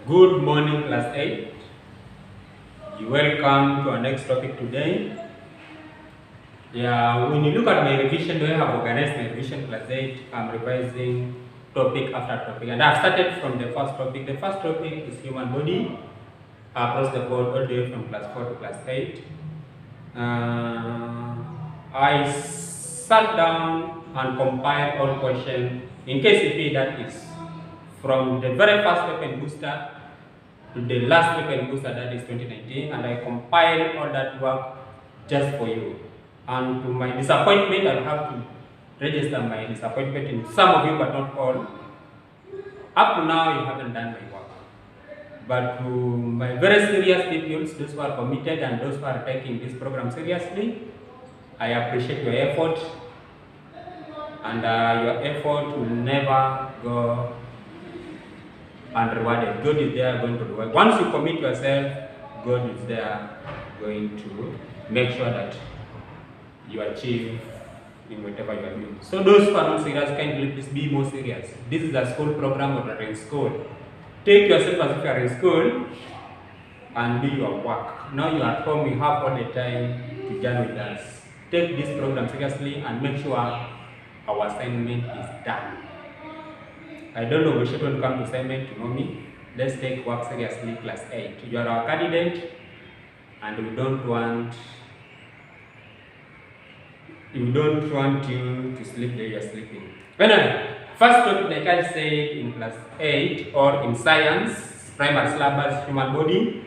Good morning, class 8. You welcome to our next topic today. When you look at my revision, I have organized my revision class 8. I'm revising topic after topic. And I've started from the first topic. The first topic is human body across the board, all the way from class 4 to class 8. I sat down and compiled all questions in KCP, that is from the very first open booster to the last open booster, that is 2019, and I compiled all that work just for you. And to my disappointment, I'll have to register my disappointment in some of you, but not all. Up to now, you haven't done my work. But to my very serious pupils, those who are committed and those who are taking this program seriously, I appreciate your effort, and your effort will never go unrewarded. God is there going to reward. Once you commit yourself, God is there going to make sure that you achieve in whatever you are doing. So those who are not serious, kindly please be more serious. This is a school program, or in school. Take yourself as if you are in school and do your work. Now you are at home, you have all the time to join with us. Take this program seriously and make sure our assignment is done. I don't know, we shouldn't come to assignment, you know me. Let's take work seriously, class 8. You are our candidate, and we don't want you to sleep there, you're sleeping. Anyway, first topic, like I said, in class 8 or in science, primary syllabus, human body.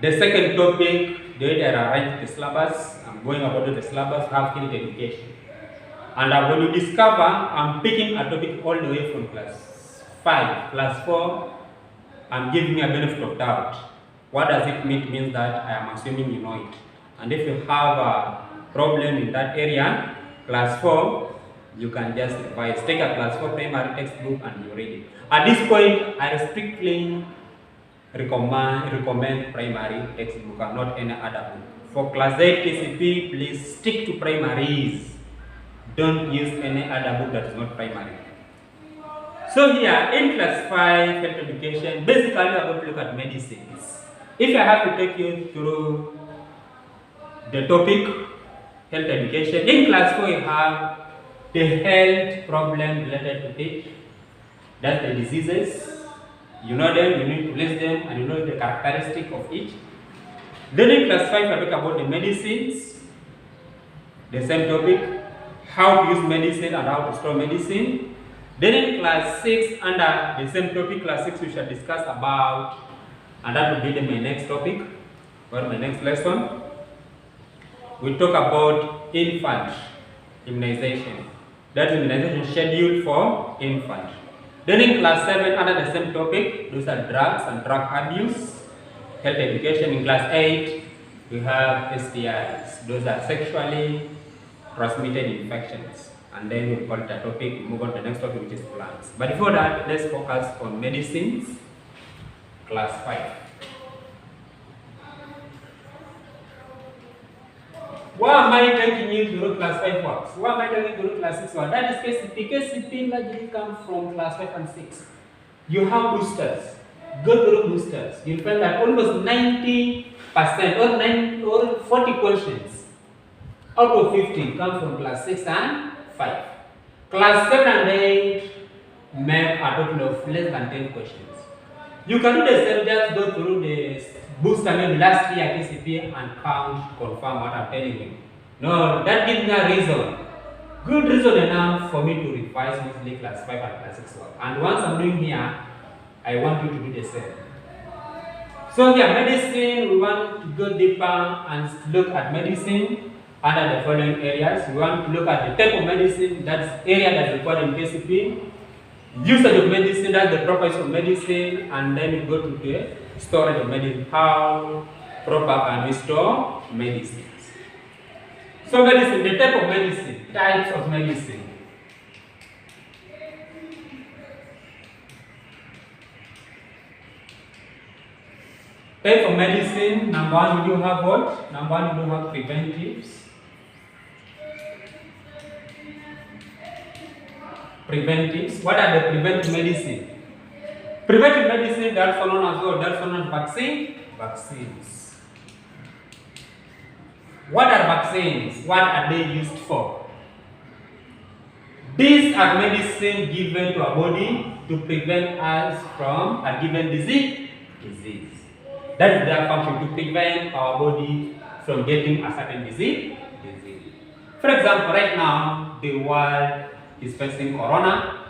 The second topic, the way they arrange the syllabus, I'm going about the syllabus, have field education. And when you discover, I'm picking a topic all the way from class 5, class 4, I'm giving you a benefit of doubt. What does it mean? It means that I am assuming you know it. And if you have a problem in that area, class 4, you can just revise. Take a class 4 primary textbook and you read it. At this point, I strictly recommend primary textbook and not any other book. For class 8 KCP, please stick to primaries. Don't use any other book that is not primary. So here, in class 5, health education, basically we are going to look at medicines. If I have to take you through the topic, health education, in class 4 you have the health problem related to it. That's the diseases. You know them, you need to list them, and you know the characteristic of each. Then in class 5, I talk about the medicines, the same topic, how to use medicine and how to store medicine. Then in class 6, under the same topic, class 6, we shall discuss about, and that will be my next topic, or my next lesson. We talk about infant immunization. That is immunization schedule for infant. Then in class 7, under the same topic, those are drugs and drug abuse, health education. In class 8, we have STIs. Those are sexually transmitted infections. And then we'll call it a topic, we move on to the next topic, which is plants. But before that, let's focus on medicines, class 5. Why am I taking you through class 5 works? Why am I taking you through class 6 works? That is KCP. KCP largely comes from class 5 and 6. You have boosters. Go through boosters. You'll find that almost 90% or 40 questions out of 50 come from class 6 and 5. Class 7 and 8 make a total of less than 10 questions. You can do the same, just go through the booster maybe last year KCP and count, confirm what I'm telling you. No, that gives me a reason. Good reason enough for me to revise mostly class 5 and class 6 work. And once I'm doing here, I want you to do the same. So here, medicine, we want to go deeper and look at medicine under the following areas. We want to look at the type of medicine, that's area that's required in KCP, usage of medicine, that's the properties of medicine, and then we go to the storage of medicine, how proper can we store medicines. So medicine, the type of medicine, types of medicine. Type of medicine, number one, we do have what? Number one, we do have preventives. Preventives. What are the preventive medicine? Preventive medicine, that's also known as what? That's also known as vaccines. What are vaccines? What are they used for? These are medicine given to our body to prevent us from a given disease. That is their function, to prevent our body from getting a certain disease. For example, right now, the world is facing corona,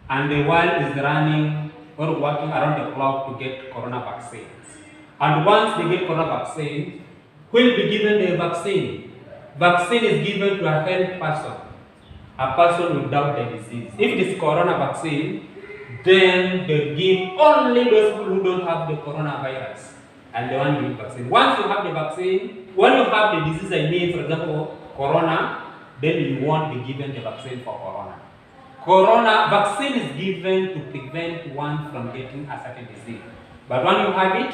and the world is running or working around the clock to get corona vaccines. And once they get corona vaccine, who will be given the vaccine? Vaccine is given to a healthy person, a person without the disease. If it is corona vaccine, then they give only those people who don't have the coronavirus, and the one who need vaccine. Once you have the vaccine, when you have the disease, I mean, for example, corona, then you won't be given the vaccine for corona. Corona vaccine is given to prevent one from getting a certain disease. But when you have it,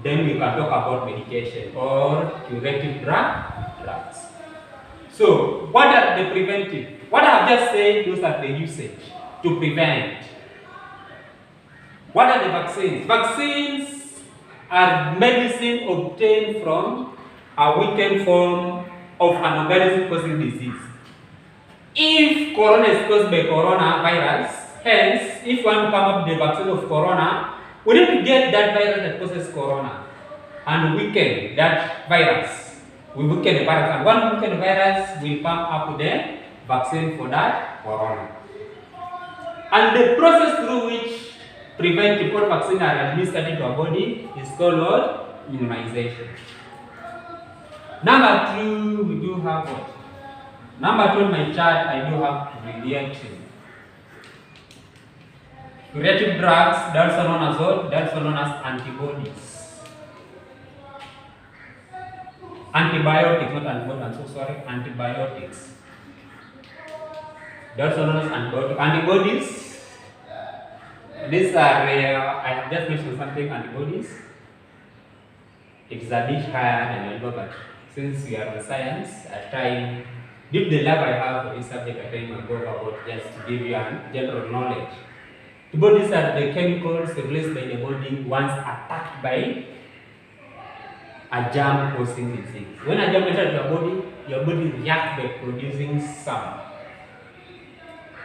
then we can talk about medication or curative drugs. So, what are the preventive? What I have just said, those are the usage to prevent. What are the vaccines? Vaccines are medicine obtained from a weakened form of an organism causing disease. If corona is caused by coronavirus, hence, if one come up with the vaccine of corona, we need to get that virus that causes corona and weaken that virus. We weaken the virus, and one weakened virus will come up with the vaccine for that corona. And the process through which preventive or vaccine are administered into our body is called what? Immunization. Number 2, we do have what? Number 2 in my chart, I do have radiation. Curative drugs, that's known as what? That's known as antibodies. Antibiotics, not antibodies, I'm so sorry, antibiotics. That's known as antibiotics. Antibodies, these are, I have just mentioned something, antibodies. It's a bit higher than I know, but since we are in science, I try, due to the love I have for this subject, I try to go about just to give you a general knowledge. The bodies are the chemicals released by the body once attacked by a germ causing disease. When a germ enters your body reacts by producing some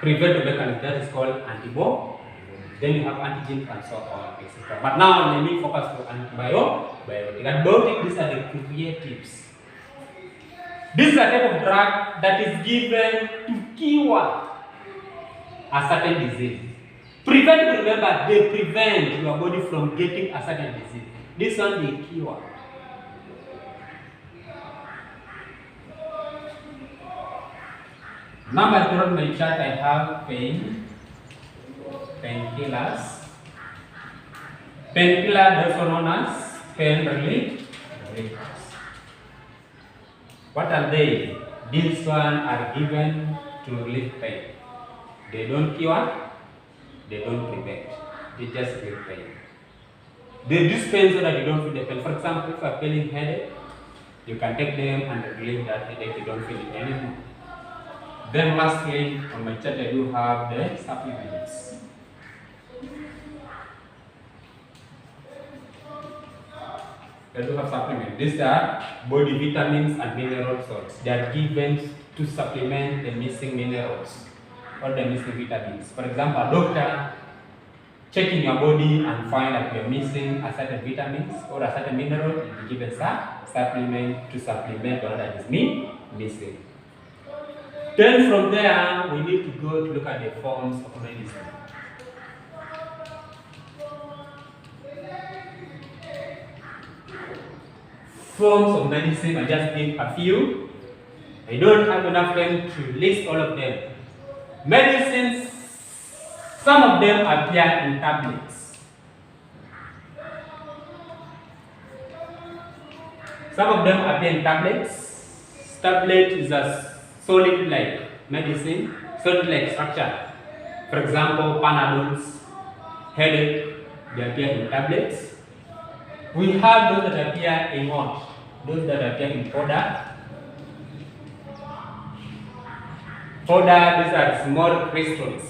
preventive mechanism that is called antibody. Then you have antigens and so on, etc. But now let me focus on antibiotic. Antibiotic, these are the preventives. This is a type of drug that is given to cure a certain disease. Preventive, remember, they prevent your body from getting a certain disease. This one they cure. Number 3 on my chart, I have painkillers. Painkiller, also known as pain relievers. What are they? These ones are given to relieve pain. They don't cure, they don't prevent. They just relieve pain. They reduce pain so that you don't feel the pain. For example, if you are feeling headache, you can take them and relieve that headache, you don't feel it anymore. Then lastly, on my chart I do have the supplements. I do have supplements. These are body vitamins and mineral salts. They are given to supplement the missing minerals or the missing vitamins. For example, a doctor checking your body and find that you're missing a certain vitamins or a certain mineral, you will be given supplement to supplement what that is missing. Then from there, we need to go to look at the forms of medicine. Forms of medicine, I just give a few. I don't have enough time to list all of them. Medicines, some of them appear in tablets. Some of them appear in tablets. Tablet is a solid-like medicine, solid-like structure. For example, Panadols, headache, they appear in tablets. We have those that appear in what? Those that appear in powder. Powder, these are small crystals.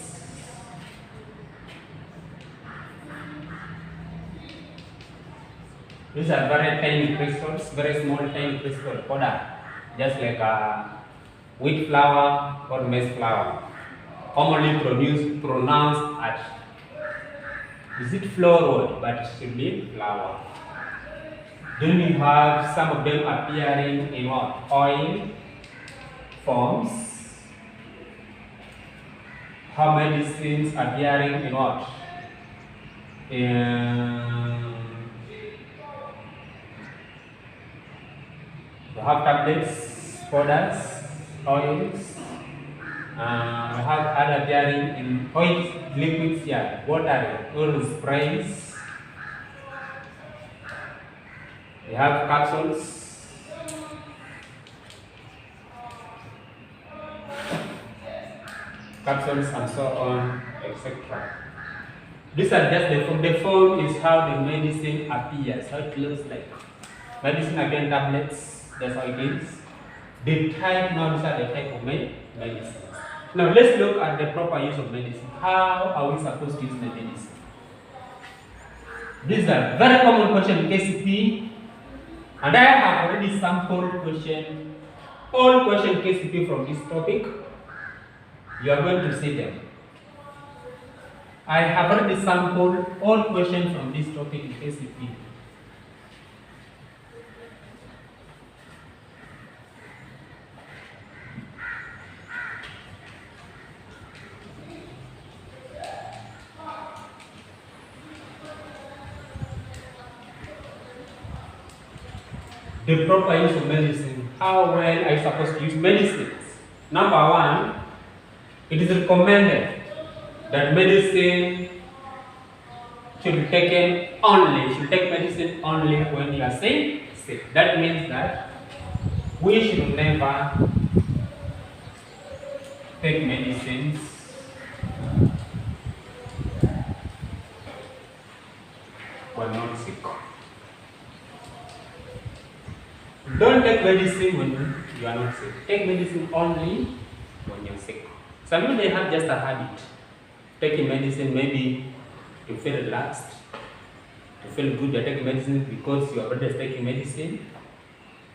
These are very tiny crystals, very small tiny crystal powder, just like wheat flour or maize flour, commonly pronounced as, is it flour, but it should be flour. Then we have some of them appearing in what? Oil forms. How medicines appearing in what? We have tablets, powders, oils. We have other appearing in oil liquids here, water, oil sprays. We have capsules. Capsules and so on, etc. These are just the form. The form is how the medicine appears, how it looks like. Medicine again, tablets, that's how it is. The type, now these are the type of medicine. Now let's look at the proper use of medicine. How are we supposed to use the medicine? These are very common question in KCP, and I have already sampled all question KCP from this topic. You are going to see them. I have already sampled all questions from this topic in KCP. The proper use of medicine. How well are you supposed to use medicines? Number one, it is recommended that medicine should be taken only, take medicine only when you are sick. That means that we should never take medicines when not sick. Don't take medicine when you are not sick. Take medicine only when you're sick. Some people, they have just a habit. Taking medicine maybe to feel relaxed, to feel good. You're taking medicine because your brother is taking medicine.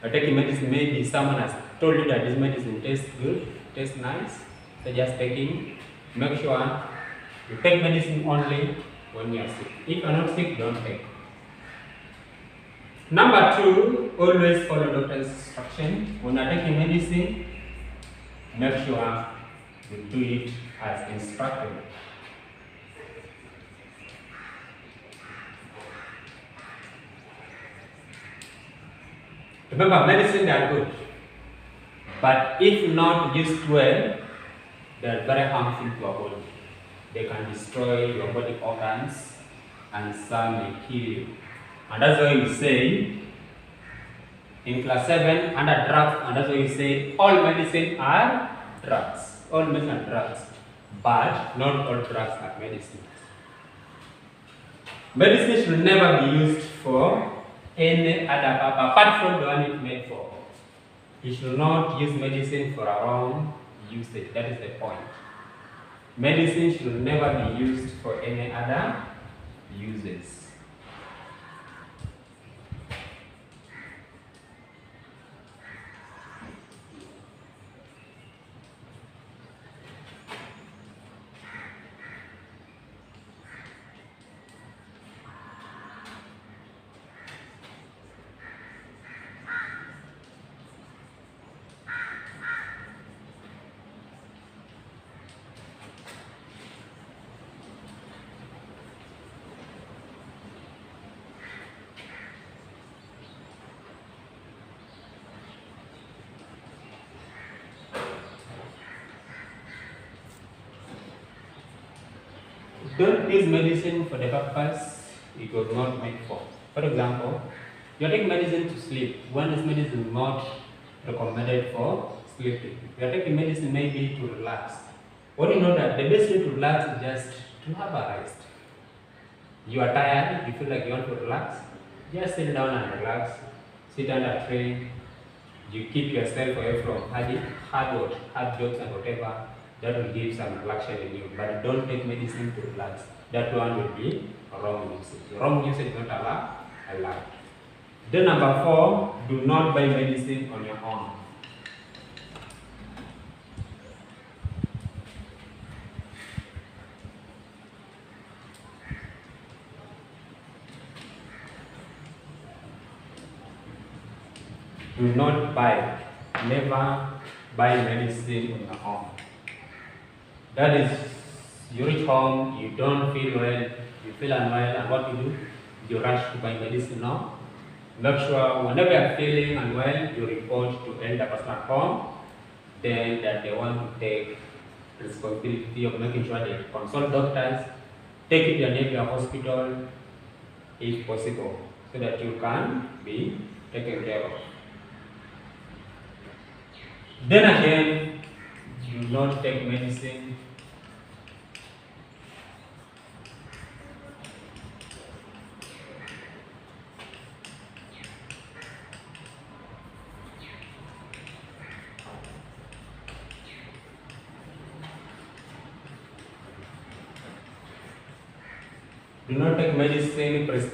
You're taking medicine, maybe someone has told you that this medicine tastes good, tastes nice. So just taking. Make sure you take medicine only when you are sick. If you are not sick, don't take. Number two, always follow doctor's instruction. When you are taking medicine, make sure you do it as instructed. Remember, medicine, they are good, but if not used well, they are very harmful to our body. They can destroy your body organs, and some may kill you. And that's why we say in class 7 under drugs, and that's why we say all medicine are drugs. All medicine are drugs, but not all drugs are medicine. Medicine should never be used for any other purpose apart from the one it's made for. You should not use medicine for our own usage. That is the point. Medicine should never be used for any other uses. Don't use medicine for the purpose it was not made for. For example, you are taking medicine to sleep when this medicine is not recommended for sleeping. You are taking medicine maybe to relax. When you know that the best way to relax is just to have a rest. You are tired, you feel like you want to relax, just sit down and relax. Sit under a tree. You keep yourself away from hard jokes and whatever. That will give some relaxation in you. But don't take medicine to relax. That one will be wrong usage. Wrong usage is not allowed. Then number 4, do not buy medicine on your own. Do not buy, never buy medicine on your own. That is, you reach home, you don't feel well, you feel unwell, and what you do? You rush to buy medicine now. Make sure whenever you're feeling unwell, you report to elder person at home, then that they want to take responsibility of making sure they consult doctors, take it to your neighbor hospital if possible, so that you can be taken care of. Then again, do not take medicine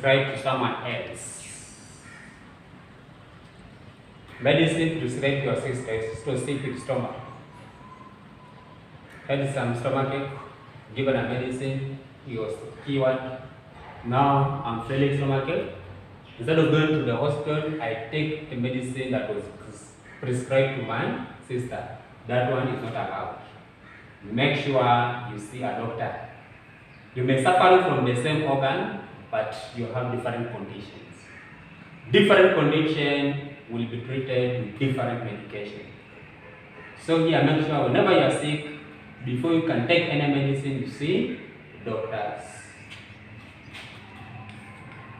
prescribed to someone else. Medicine prescribed to your sister is to sick with stomach. Had some stomachache, given a medicine, he was cured. Now I'm feeling stomachache. Instead of going to the hospital, I take the medicine that was prescribed to my sister. That one is not allowed. Make sure you see a doctor. You may suffer from the same organ, but you have different conditions. Different condition will be treated with different medication. So here, make sure whenever you are sick, before you can take any medicine, you see doctors.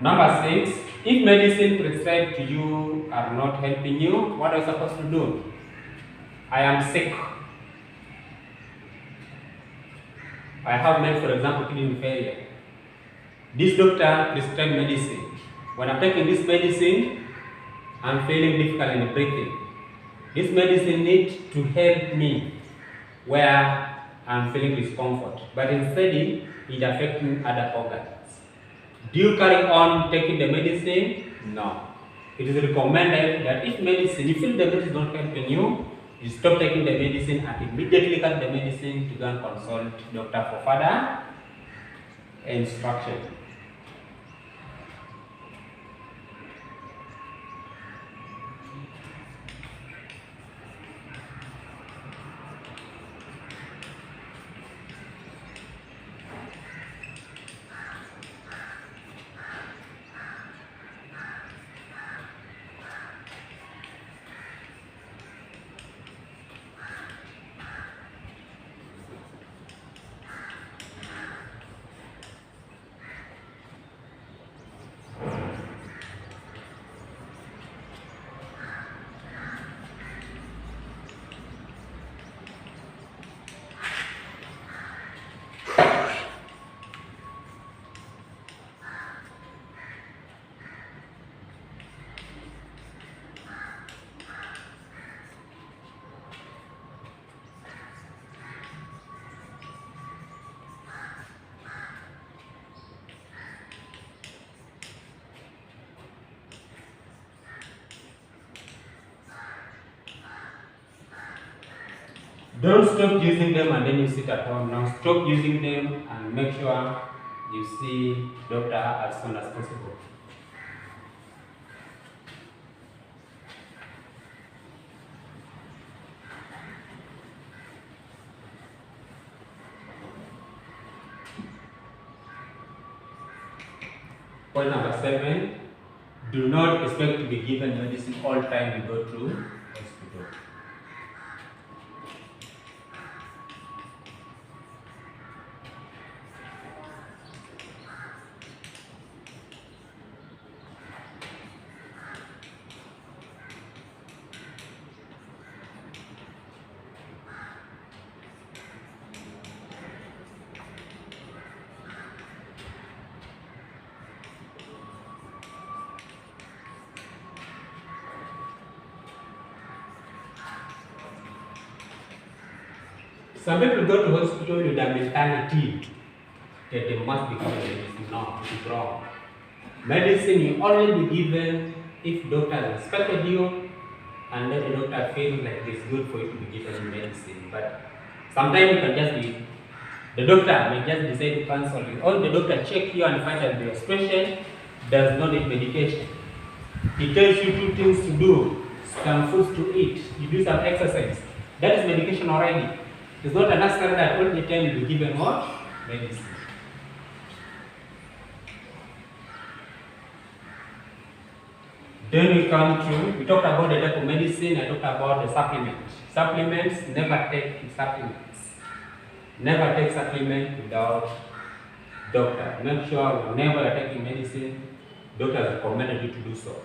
Number 6, if medicine prescribed to you are not helping you, what are you supposed to do? I am sick. I have made, for example, kidney failure. This doctor prescribed medicine. When I'm taking this medicine, I'm feeling difficult in breathing. This medicine needs to help me where I'm feeling discomfort, but instead it affecting other organs. Do you carry on taking the medicine? No. It is recommended that if you feel the medicine is not helping you, you stop taking the medicine and immediately cut the medicine to go and consult doctor for further instruction. Don't stop using them and then you sit at home. Now stop using them and make sure you see doctor as soon as possible. Point number 7, do not expect to be given medicine all time you go to hospital. Some people go to hospital with a mentality that they must be given medicine. No, it is wrong. Medicine you only be given if doctor has inspected you and let the doctor feel like it's good for you to be given medicine. But sometimes it can just be, the doctor may just decide to cancel you, or the doctor check you and find that the patient does not need medication. He tells you 2 things to do, some foods to eat, you do some exercise. That is medication already. It's not necessary that all the time you be given what? Medicine. Then we come to, we talked about the type of medicine, I talked about the supplements. Supplements, never take supplements. Never take supplement without doctor. Make sure whenever you're taking medicine, doctor has recommended you to do so.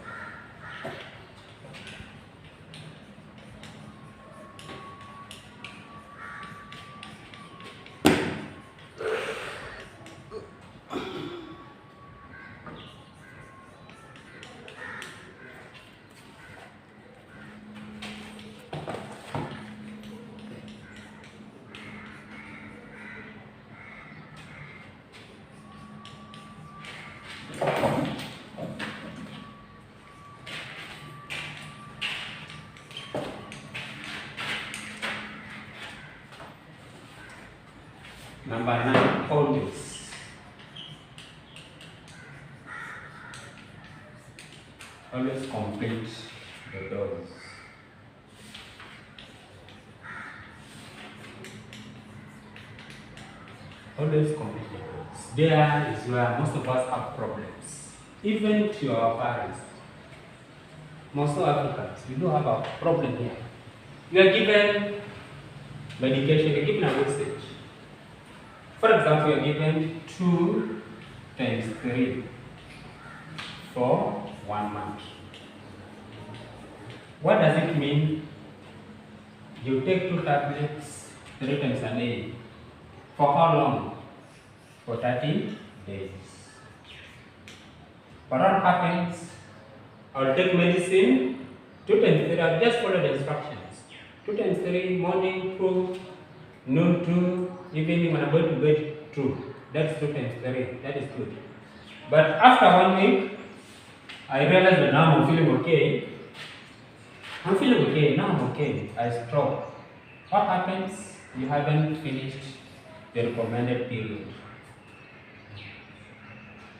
Number 9, always. Always complete the dose. Always complete the dose. There is where most of us have problems. Even to our parents. Most Africans, we do have a problem here. You are given medication, you are given a dosage. For example, you are given 2 times 3 for 1 month. What does it mean? You take 2 tablets 3 times a day. For how long? For 30 days. But what happens? I'll take medicine 2 times 3. I'll just follow the instructions. 2 times 3, morning 2, noon 2, evening when I'm going to bed 2. That's 2 times 3. That is good. But after 1 week, I realized that now I'm feeling okay. I'm feeling okay. Now I'm okay. I stop. What happens? You haven't finished the recommended period.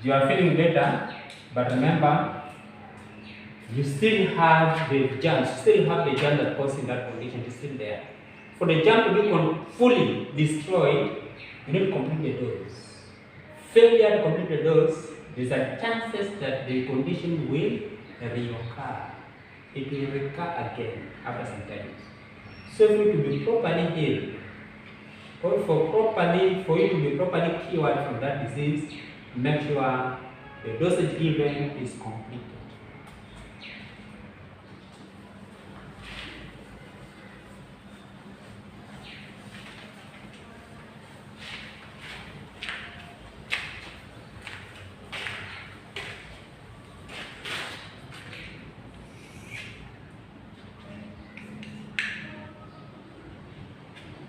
You are feeling better, but remember, you still have the germs. You still have the germ that causing that condition is still there. For the germ to be fully destroyed, you need to complete the dose. Failure to complete the dose, there's a chances that the condition will reoccur. It will recur again after some time. So for you to be properly healed, or for you to be properly cured from that disease, make sure the dosage given is completed.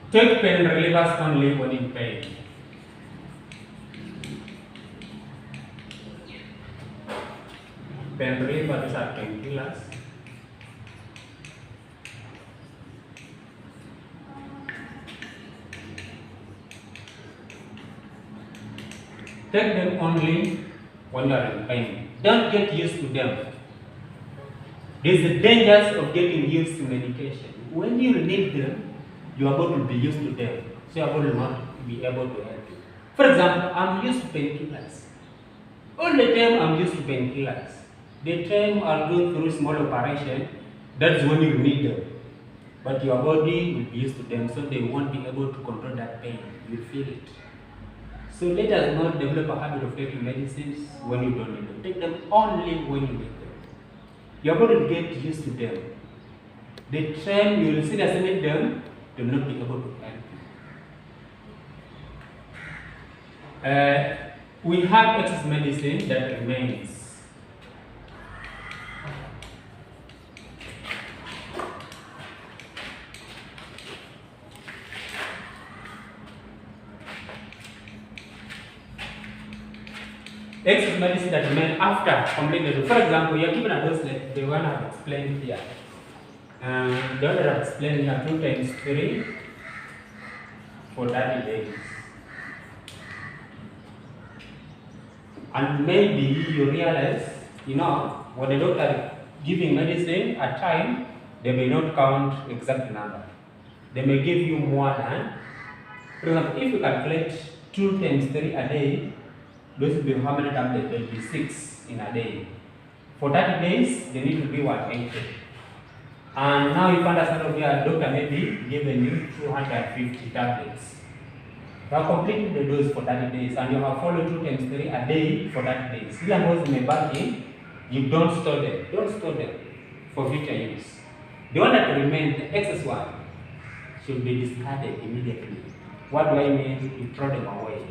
Take pain relievers only when in pain. Pain relievers are painkillers. Take them only when you are in pain. Don't get used to them. There's the dangers of getting used to medication. When you need them, you are going to be used to them, so you are going to not be able to help you. For example, I'm used to painkillers. All the time I'm used to painkillers. The time I'll go through small operation, that's when you need them. But your body will be used to them, so they won't be able to control that pain. You feel it. So let us not develop a habit of taking medicines when you don't need them. Take them only when you need them. You are going to get used to them. The time you will seriously need them, you will not be able to help you. We have excess medicine that remains. excess medicine that remain after completing the dose. For example, you are given a dose like the one I've explained here. The one that I've explained here, 2 times 3 for 30 days. And maybe you realize, when the doctor giving medicine at time, they may not count exact number. They may give you more than, for example, if you calculate 2 times 3 a day, those will be how many tablets? There will be 6 in a day. For 30 days, they need to be 180. And now you understand over here, doctor may be giving you 250 tablets. You have completed the dose for 30 days and you have followed 2 times 3 a day for 30 days. These are those in the bagging, you don't store them. Don't store them for future use. The one that remains, the excess one, should be discarded immediately. What do I mean? You throw them away.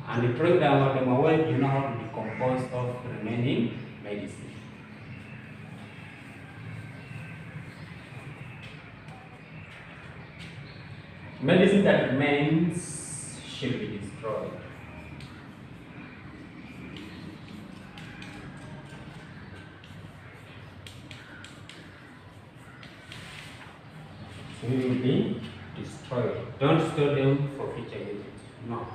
And you throw them away, you know how to decompose of remaining medicine. Medicine that remains should be destroyed. So they will be destroyed. Don't store them for future use. No.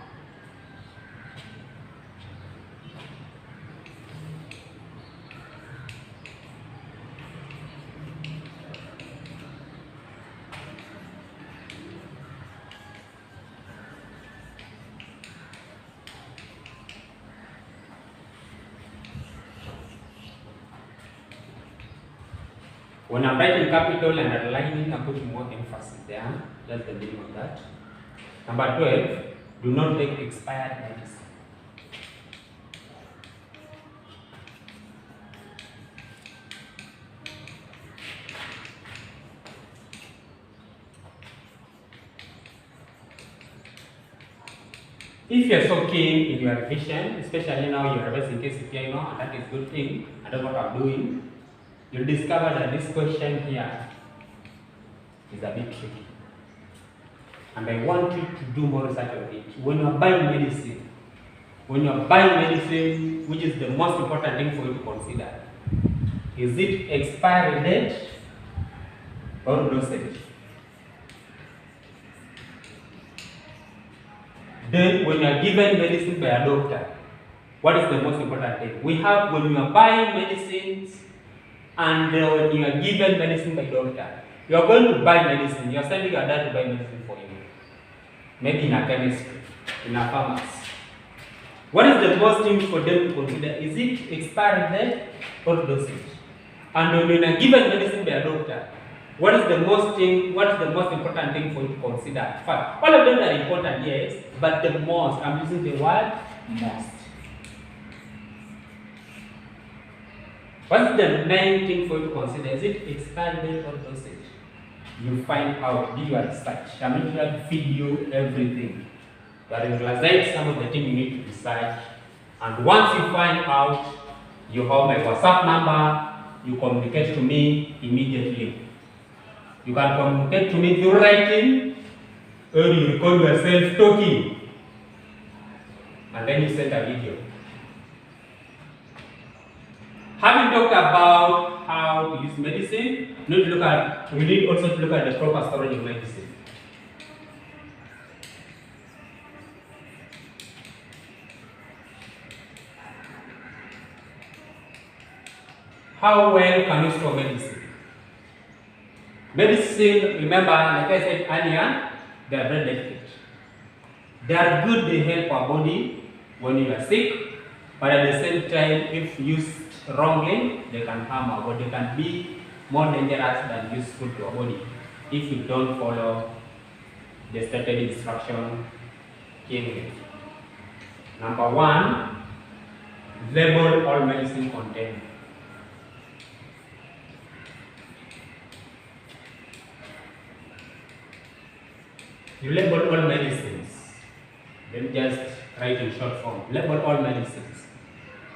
When I'm writing capital and underlining, I'm putting more emphasis there. That's the meaning of that. Number 12, do not take expired medicine. If you're so keen in your revision, especially now you're revising KCPI now, and that is a good thing, and that's what I'm doing, you'll discover that this question here is a bit tricky. And I want you to do more research on it. When you're buying medicine, which is the most important thing for you to consider, is it expiry date or dosage? Then when you're given medicine by a doctor, what is the most important thing? We have when you are buying medicines and when you are given medicine by doctor. You are going to buy medicine, you are sending your dad to buy medicine for you. Maybe in a chemistry, in a pharmacy. What is the most thing for them to consider? Is it expiry date or dosage? And when you are given medicine by a doctor, what is the most important thing for you to consider? Fact, all of them are important, yes, but the most, I'm using the word most. What's the main thing for you to consider? Is it expiry date or dosage? You find out, do your research. I'm not trying to feed you everything. But in class, some of the things you need to research. And once you find out, you have my WhatsApp number, you communicate to me immediately. You can communicate to me through writing, or you record yourself talking, and then you send a video. Having talked about how to use medicine, we need also to look at the proper storage of medicine. How well can you store medicine? Medicine, remember, like I said earlier, they are very delicate. They are good, they help our body when you are sick, but at the same time, if used wrongly, they can harm our body. They can be more dangerous than useful to our body if you don't follow the stated instruction carefully. Number 1, label all medicine contained. You label all medicines. Then just write in short form. Label all medicines.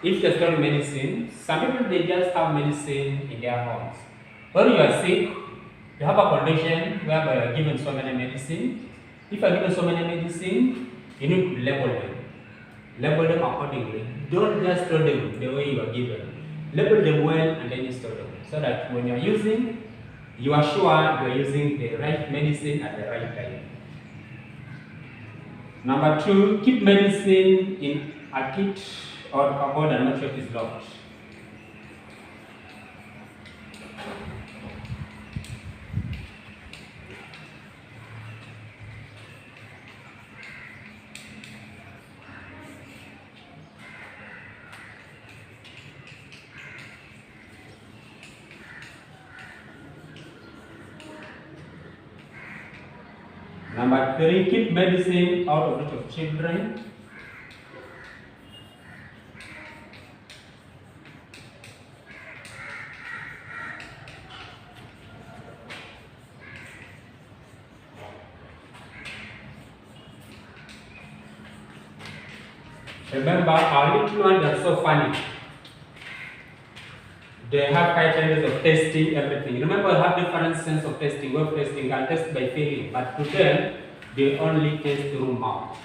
If you're storing medicine, some people they just have medicine in their homes. When you are sick, you have a condition whereby you are given so many medicine. If you are given so many medicine, you need to label them. Label them accordingly. Don't just store them the way you are given. Label them well and then you store them so that when you are using, you are sure you are using the right medicine at the right time. Number 2, keep medicine in a kit or cupboard and make sure it is locked. Number 3, keep medicine out of reach of children. Remember, our little ones are so funny. They have high chances of testing everything. Remember, I have different sense of testing. Web testing can test by feeling, but to them, they only test through mouth.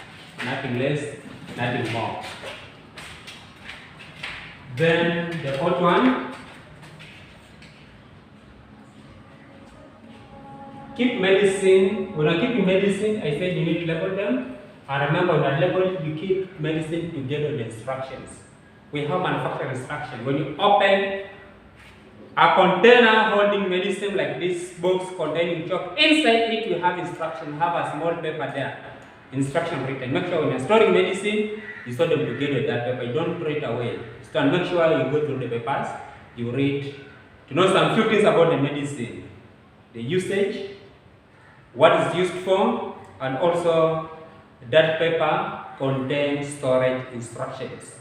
Nothing less, nothing more. Then the fourth one, keep medicine. When I keep medicine, I said you need to label them. And remember, when I label, you keep medicine together with instructions. We have manufacturer instruction. When you open a container holding medicine like this box containing chalk, inside it we have instruction, have a small paper there, instruction written. Make sure when you're storing medicine, you store them together with that paper. You don't throw it away. So make sure you go through the papers, you read, to know some few things about the medicine, the usage, what is used for, and also that paper contains storage instructions.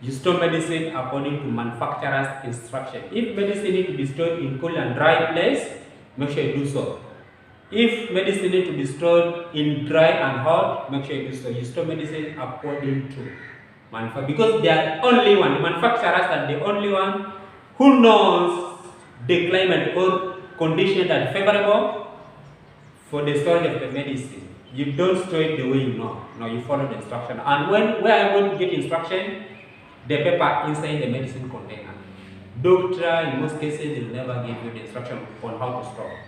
You store medicine according to manufacturer's instruction. If medicine needs to be stored in cool and dry place, make sure you do so. If medicine needs to be stored in dry and hot, make sure you do so. You store medicine according to manufacturer, because they are only one. The manufacturers are the only one who knows the climate or condition that is favorable for the storage of the medicine. You don't store it the way you know. No, you follow the instruction. And where are you going to get instruction? The paper inside the medicine container. Doctor, in most cases, will never give you the instruction on how to store.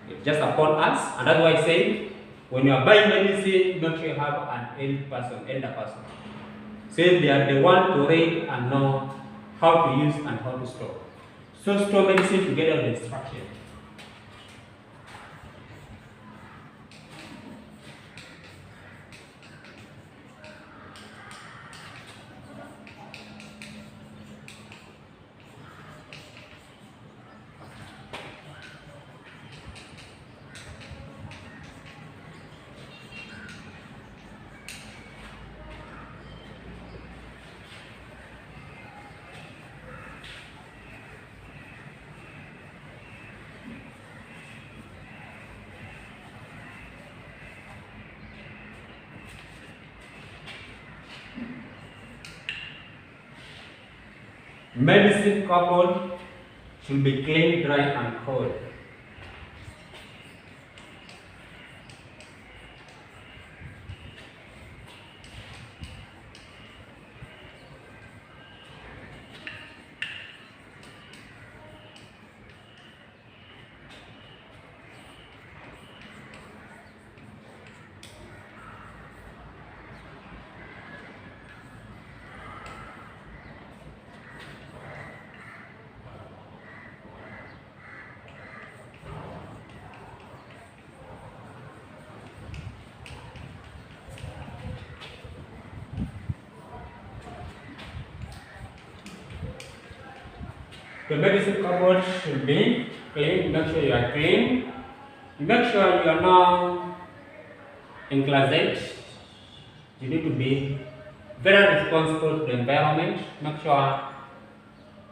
It's just upon us, and that's why I say, when you are buying medicine, make sure you have an elder person. So they are the one to read and know how to use and how to store. So store medicine together with instruction. Medicine cupboard should be clean, dry, and cold. The medicine cupboard should be clean. Make sure you are clean. Make sure you are now in closet. You need to be very responsible to the environment. Make sure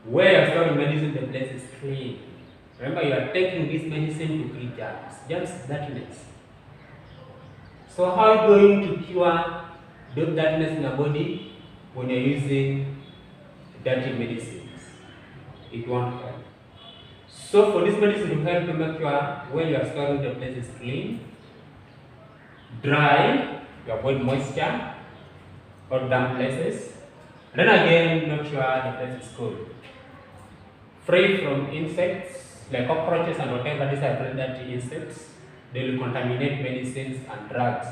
where you are storing medicine, the place is clean. Remember, you are taking this medicine to kill germs. Germs is dirtiness. So how are you going to cure the dirtiness in your body when you are using dirty medicines? It won't help. So for this medicine to help you make sure where you are storing the place is clean, dry, you avoid moisture, or damp places. Then again, make sure the place is cool. Free from insects like cockroaches and whatever. These are very dirty insects. They will contaminate medicines and drugs.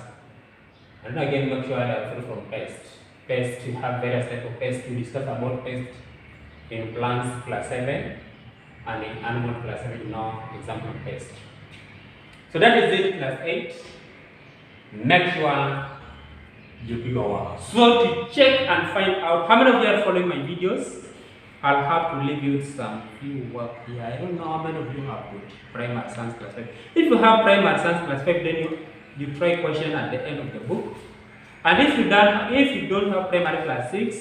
And again, make sure they are free from pests. Pests, you have various types of pests. We discuss about pests in plants class 7 and in animal class 7, no example of pest. So that is it, class 8. Make sure you do your work. So to check and find out how many of you are following my videos, I'll have to leave you some few work here. I don't know how many of you have put primary science class 5. If you have primary science class 5, then you try question at the end of the book. And if you don't have primary class 6,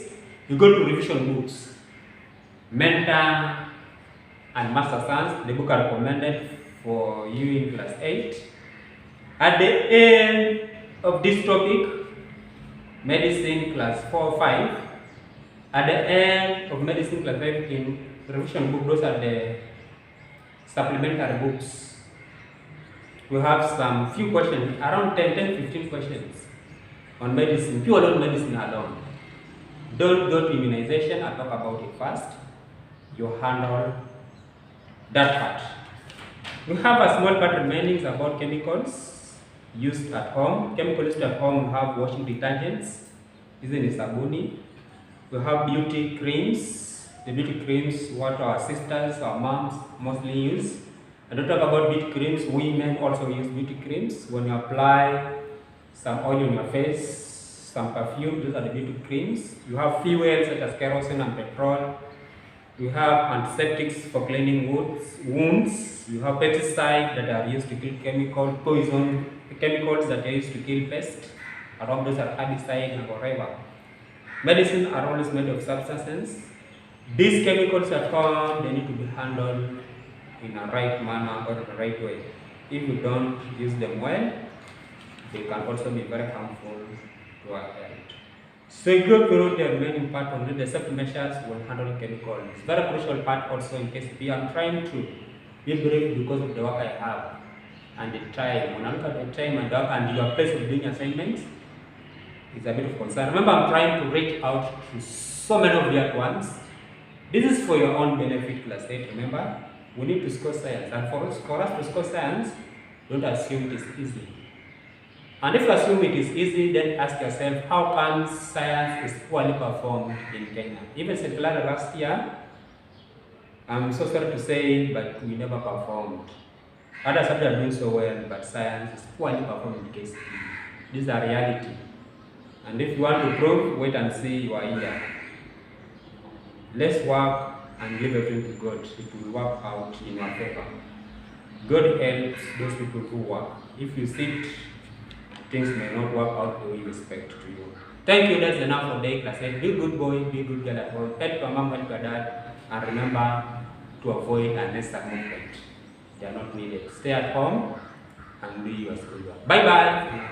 you go to revision books. Mentor and Master Science, the book are recommended for you in class 8. At the end of this topic, medicine class 4, 5. At the end of medicine class 5 in revision book, those are the supplementary books. We have some few questions, around 10-15 questions on medicine, pure on medicine alone. Don't go to immunization, I'll talk about it first. You handle that part. We have a small part remaining about chemicals used at home. Chemicals used at home, we have washing detergents, isn't it sabuni? We have beauty creams. The beauty creams, what our sisters, our moms mostly use. I don't talk about beauty creams, women also use beauty creams. When you apply some oil on your face, some perfume, those are the beauty creams. You have fuels such as kerosene and petrol. You have antiseptics for cleaning wounds. You have pesticides that are used to kill poison chemicals that are used to kill pests. Around those are herbicides and whatever. Medicine are always made of substances. These chemicals at home, they need to be handled in a right manner or in the right way. If you don't use them well, they can also be very harmful to our health. So you go through the remaining part on the safety measures when handling chemicals. Very crucial part also in KCP. I'm trying to be brief because of the work I have and the time. When I look at the time and your place of doing assignments, it's a bit of concern. Remember, I'm trying to reach out to so many of you at once. This is for your own benefit, class 8. Remember, we need to score science. And for us to score science, don't assume it is easy. And if you assume it is easy, then ask yourself, how come science is poorly performed in Kenya? Even St. Clara last year, I'm so sorry to say, but we never performed. Other subjects are doing so well, but science is poorly performed in KCP. This is a reality. And if you want to prove, wait and see you are here. Let's work and leave everything to God. It will work out in your favor. God helps those people who work. If you sit, things may not work out the way you expect to you. Thank you. That's enough for day class 8. Be a good boy, be a good girl at home. Help your mom, help your dad, and remember to avoid unnecessary movement. They are not needed. Stay at home and do your schoolwork. Bye bye.